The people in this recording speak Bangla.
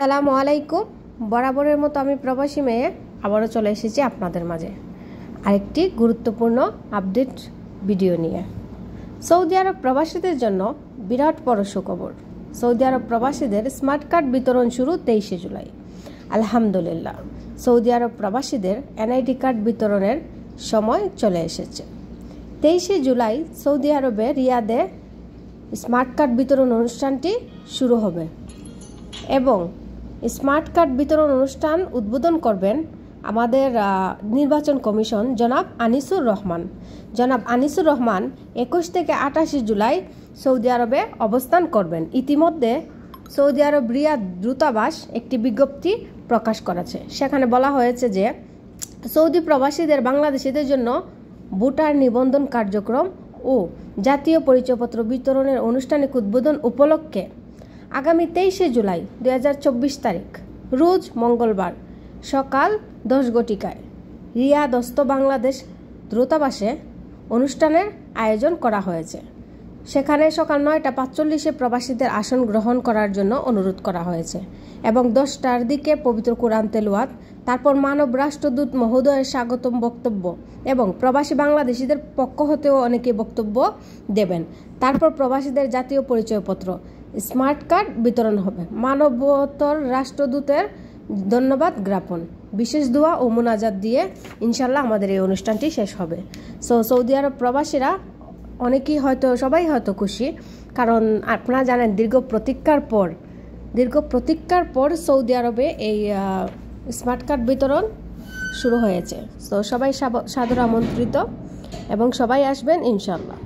আসসালামু আলাইকুম। বরাবরের মতো আমি প্রবাসী মেয়ে আবারও চলে এসেছি আপনাদের মাঝে আরেকটি গুরুত্বপূর্ণ আপডেট ভিডিও নিয়ে। সৌদি আরব প্রবাসীদের জন্য বিরাট বড় সুখবর। সৌদি আরব প্রবাসীদের স্মার্ট কার্ড বিতরণ শুরু 23 জুলাই। আলহামদুলিল্লাহ, সৌদি আরব প্রবাসীদের এনআইডি কার্ড বিতরণের সময় চলে এসেছে। 23 জুলাই সৌদি আরবে রিয়াদে স্মার্ট কার্ড বিতরণ অনুষ্ঠানটি শুরু হবে এবং স্মার্ট কার্ড বিতরণ অনুষ্ঠান উদ্বোধন করবেন আমাদের নির্বাচন কমিশন জনাব আনিসুর রহমান। জনাব আনিসুর রহমান 21 থেকে 28 জুলাই সৌদি আরবে অবস্থান করবেন। ইতিমধ্যে সৌদি আরব রিয়াদ দূতাবাস একটি বিজ্ঞপ্তি প্রকাশ করেছে। সেখানে বলা হয়েছে যে সৌদি প্রবাসীদের বাংলাদেশিদের জন্য ভোটার নিবন্ধন কার্যক্রম ও জাতীয় পরিচয়পত্র বিতরণের আনুষ্ঠানিক উদ্বোধন উপলক্ষে আগামী 23 জুলাই 2024 তারিখ রোজ মঙ্গলবার সকাল 10 ঘটিকায় রিয়াদস্থ বাংলাদেশ দূতাবাসে অনুষ্ঠানের আয়োজন করা হয়েছে। সেখানে সকাল 9:45 প্রবাসীদের আসন গ্রহণ করার জন্য অনুরোধ করা হয়েছে এবং 10টার দিকে পবিত্র কোরআন তেলাওয়াত, তারপর মানব রাষ্ট্রদূত মহোদয়ের স্বাগতম বক্তব্য এবং প্রবাসী বাংলাদেশিদের পক্ষ হতেও অনেকে বক্তব্য দেবেন। তারপর প্রবাসীদের জাতীয় পরিচয়পত্র স্মার্ট কার্ড বিতরণ হবে। মানবতর রাষ্ট্রদূতের ধন্যবাদ জ্ঞাপন, বিশেষ দোয়া ও মুনাজাত দিয়ে ইনশাল্লাহ আমাদের এই অনুষ্ঠানটি শেষ হবে। সৌদি আরব প্রবাসীরা অনেকেই সবাই হয়তো খুশি, কারণ আপনারা জানেন দীর্ঘ প্রতীক্ষার পর সৌদি আরবে এই স্মার্ট কার্ড বিতরণ শুরু হয়েছে। সবাই সাদর আমন্ত্রিত এবং সবাই আসবেন ইনশাল্লাহ।